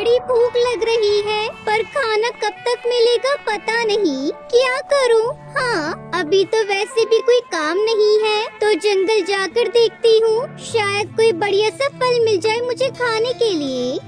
बड़ी भूख लग रही है, पर खाना कब तक मिलेगा पता नहीं। क्या करूं? हाँ, अभी तो वैसे भी कोई काम नहीं है, तो जंगल जाकर देखती हूँ, शायद कोई बढ़िया सा फल मिल जाए मुझे खाने के लिए।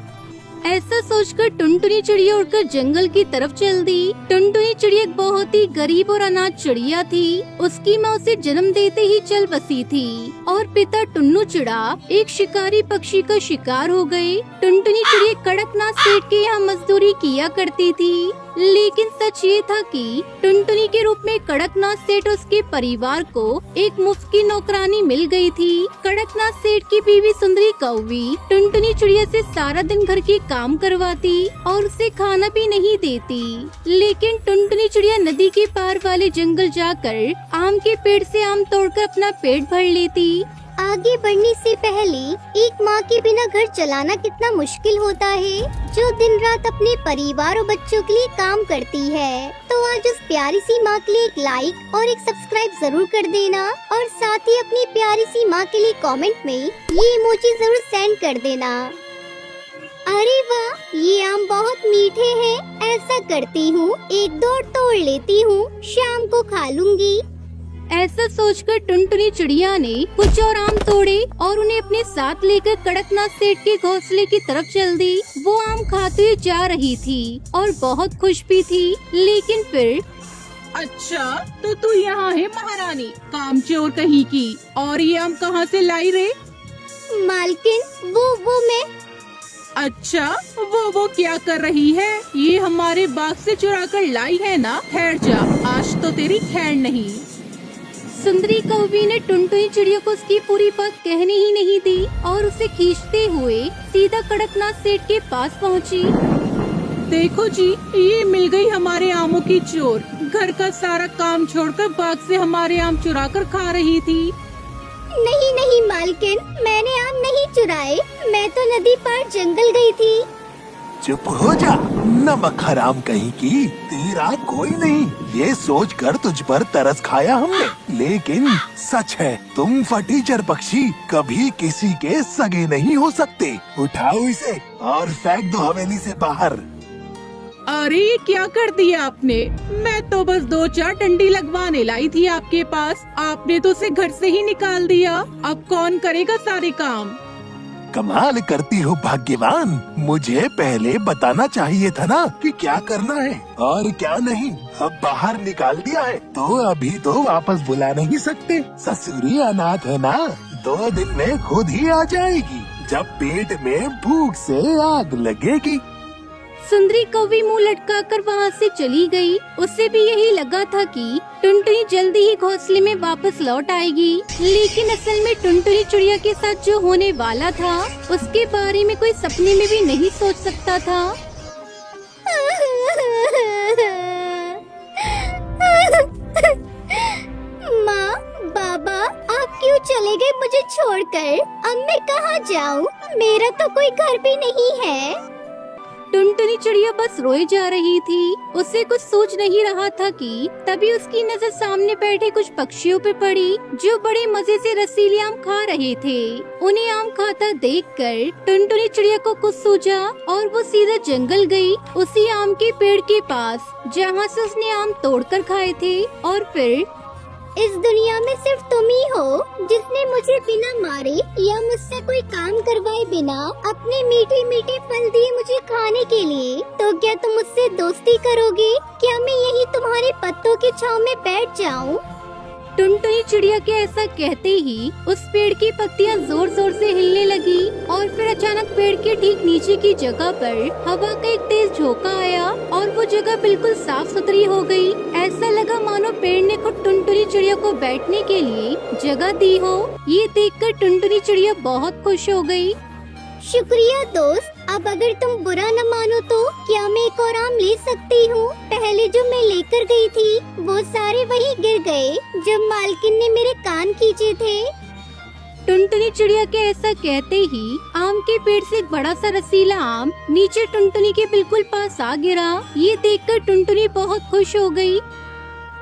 ऐसा सोचकर टुनटुनी चिड़िया उड़कर जंगल की तरफ चल दी। टुनटुनी चिड़िया एक बहुत ही गरीब और अनाथ चिड़िया थी। उसकी माँ उसे जन्म देते ही चल बसी थी और पिता टुन्नू चिड़ा एक शिकारी पक्षी का शिकार हो गए। टुनटुनी चिड़िया कड़कनाथ सेठ के यहाँ मजदूरी किया करती थी, लेकिन सच ये था कि टुनटुनी के रूप में कड़कनाथ सेठ उसके परिवार को एक मुफ्त की नौकरानी मिल गई थी। कड़कनाथ सेठ की बीवी सुंदरी कौवी टुनटुनी चिड़िया से सारा दिन घर के काम करवाती और उसे खाना भी नहीं देती। लेकिन टुनटुनी चिड़िया नदी के पार वाले जंगल जाकर आम के पेड़ से आम तोड़कर अपना पेट भर लेती। आगे बढ़ने से पहले एक माँ के बिना घर चलाना कितना मुश्किल होता है, जो दिन रात अपने परिवार और बच्चों के लिए काम करती है। तो आज उस प्यारी सी माँ के लिए एक लाइक और एक सब्सक्राइब जरूर कर देना, और साथ ही अपनी प्यारी सी माँ के लिए कमेंट में ये इमोजी जरूर सेंड कर देना। अरे वाह, ये आम बहुत मीठे हैं। ऐसा करती हूँ, एक दो तोड़ लेती हूँ, शाम को खा लूंगी। ऐसा सोचकर टुनटुनी चिड़िया ने कुछ और आम तोड़े और उन्हें अपने साथ लेकर कड़कनाथ सेठ के घोंसले की तरफ चल दी। वो आम खाते हुए जा रही थी और बहुत खुश भी थी, लेकिन फिर अच्छा, तो तू यहाँ है महारानी, कामचोर कहीं की, और ये आम कहाँ से लाई रे? मालकिन, वो मैं। अच्छा, वो क्या कर रही है? ये हमारे बाग से चुरा कर लाई है ना? ठहर जा, आज तो तेरी खैर नहीं। सुंदरी कौवी ने टुनटुनी चिड़िया को उसकी पूरी बात कहने ही नहीं दी और उसे खींचते हुए सीधा कड़कनाथ सेठ के पास पहुंची। देखो जी, ये मिल गई हमारे आमों की चोर। घर का सारा काम छोड़कर बाग से हमारे आम चुरा कर खा रही थी। नहीं नहीं मालकिन, मैंने आम नहीं चुराए, मैं तो नदी पार जंगल गई थी। चुप हो जा, नमक हराम कहीं की, तेरा कोई नहीं। ये सोचकर तुझ पर तरस खाया हमने, लेकिन सच है तुम फटीचर पक्षी कभी किसी के सगे नहीं हो सकते। उठाओ इसे और फेंक दो हवेली से बाहर। अरे ये क्या कर दिया आपने? मैं तो बस 2-4 डंडी लगवाने लाई थी आपके पास, आपने तो उसे घर से ही निकाल दिया। अब कौन करेगा सारे काम? कमाल करती हो भाग्यवान, मुझे पहले बताना चाहिए था ना कि क्या करना है और क्या नहीं। अब बाहर निकाल दिया है तो अभी तो वापस बुला नहीं सकते। ससुरी अनाथ है ना, 2 दिन में खुद ही आ जाएगी, जब पेट में भूख से आग लगेगी। सुंदरी कौवी मुंह लटकाकर वहाँ से चली गई। उसे भी यही लगा था कि टुनटुनी जल्दी ही घोंसले में वापस लौट आएगी, लेकिन असल में टुनटुनी चिड़िया के साथ जो होने वाला था उसके बारे में कोई सपने में भी नहीं सोच सकता था। माँ, बाबा, आप क्यों चले गए मुझे छोड़कर? अब मैं कहाँ जाऊँ? मेरा तो कोई घर भी नहीं है। टुनटुनी चिड़िया बस रोए जा रही थी। उसे कुछ सोच नहीं रहा था कि तभी उसकी नजर सामने बैठे कुछ पक्षियों पे पड़ी, जो बड़े मजे से रसीले आम खा रहे थे। उन्हें आम खाता देखकर टुनटुनी चिड़िया को कुछ सूझा और वो सीधा जंगल गई, उसी आम के पेड़ के पास जहाँ से उसने आम तोड़कर खाए थे। और फिर इस दुनिया में सिर्फ तुम ही हो जिसने मुझे बिना मारे या मुझसे कोई काम करवाए बिना अपने मीठे मीठे फल दिए मुझे खाने के लिए। तो क्या तुम मुझसे दोस्ती करोगे? क्या मैं यही तुम्हारे पत्तों की छांव में बैठ जाऊं? टुनटुनी चिड़िया के ऐसा कहते ही उस पेड़ की पत्तियां जोर जोर से हिलने लगी और फिर अचानक पेड़ के ठीक नीचे की जगह पर हवा का एक तेज झोंका आया और वो जगह बिल्कुल साफ सुथरी हो गई। ऐसा लगा मानो पेड़ ने खुद टुनटुनी चिड़िया को बैठने के लिए जगह दी हो। ये देखकर टुनटुनी चिड़िया बहुत खुश हो गई। शुक्रिया दोस्त, अब अगर तुम बुरा न मानो तो क्या मैं एक और आम ले सकती हूँ? पहले जो मैं लेकर गई थी वो सारे वहीं गिर गए जब मालकिन ने मेरे कान खींचे थे। टुनटुनी चिड़िया के ऐसा कहते ही आम के पेड़ से एक बड़ा सा रसीला आम नीचे टुनटुनी के बिल्कुल पास आ गिरा। ये देखकर टुनटुनी बहुत खुश हो गई।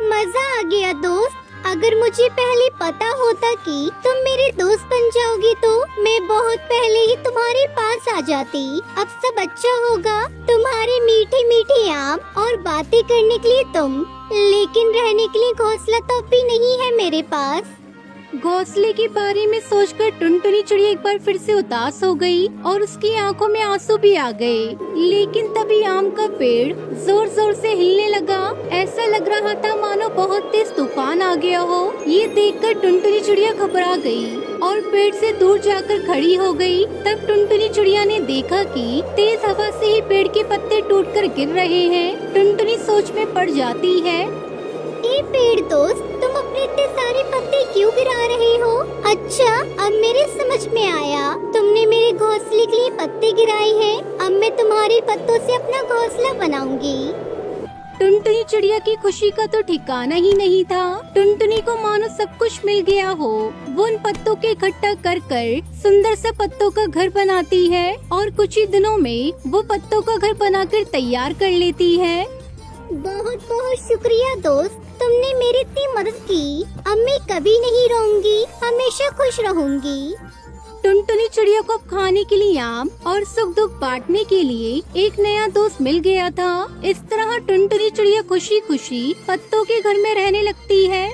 मजा आ गया दोस्त, अगर मुझे पहले पता होता कि तुम मेरे दोस्त बन जाओगी तो मैं बहुत पहले ही तुम्हारे पास आ जाती। अब सब अच्छा होगा, तुम्हारे मीठे मीठे आम और बातें करने के लिए तुम, लेकिन रहने के लिए घोंसला तो अब भी नहीं है मेरे पास। घोंसले के बारे में सोचकर टुनटुनी चिड़िया एक बार फिर से उदास हो गई और उसकी आंखों में आंसू भी आ गए। लेकिन तभी आम का पेड़ जोर जोर से हिलने लगा। ऐसा लग रहा था मानो बहुत तेज तूफान आ गया हो। ये देखकर टुनटुनी चिड़िया घबरा गई और पेड़ से दूर जाकर खड़ी हो गई। तब टुनटुनी चिड़िया ने देखा कि तेज हवा से ही पेड़ के पत्ते टूटकर गिर रहे हैं। टुनटुनी सोच में पड़ जाती है। ए पेड़ दोस्त, तुम अपने इतने सारे पत्ते क्यों गिरा रहे हो? अच्छा, अब मेरे समझ में आया, तुमने मेरे घोंसले के लिए पत्ते गिराए हैं। अब मैं तुम्हारे पत्तों से अपना घोंसला बनाऊंगी। टुनटुनी चिड़िया की खुशी का तो ठिकाना ही नहीं था। टुनटुनी को मानो सब कुछ मिल गया हो। वो उन पत्तों के इकट्ठा कर सुंदर से पत्तों का घर बनाती है और कुछ ही दिनों में वो पत्तों का घर बनाकर तैयार कर लेती है। बहुत बहुत शुक्रिया दोस्त, तुमने मेरी इतनी मदद की। अब मैं कभी नहीं रोऊंगी, हमेशा खुश रहूंगी। टुनटुनी चिड़िया को अब खाने के लिए आम और सुख दुख बांटने के लिए एक नया दोस्त मिल गया था। इस तरह टुनटुनी चिड़िया खुशी खुशी पत्तों के घर में रहने लगती है।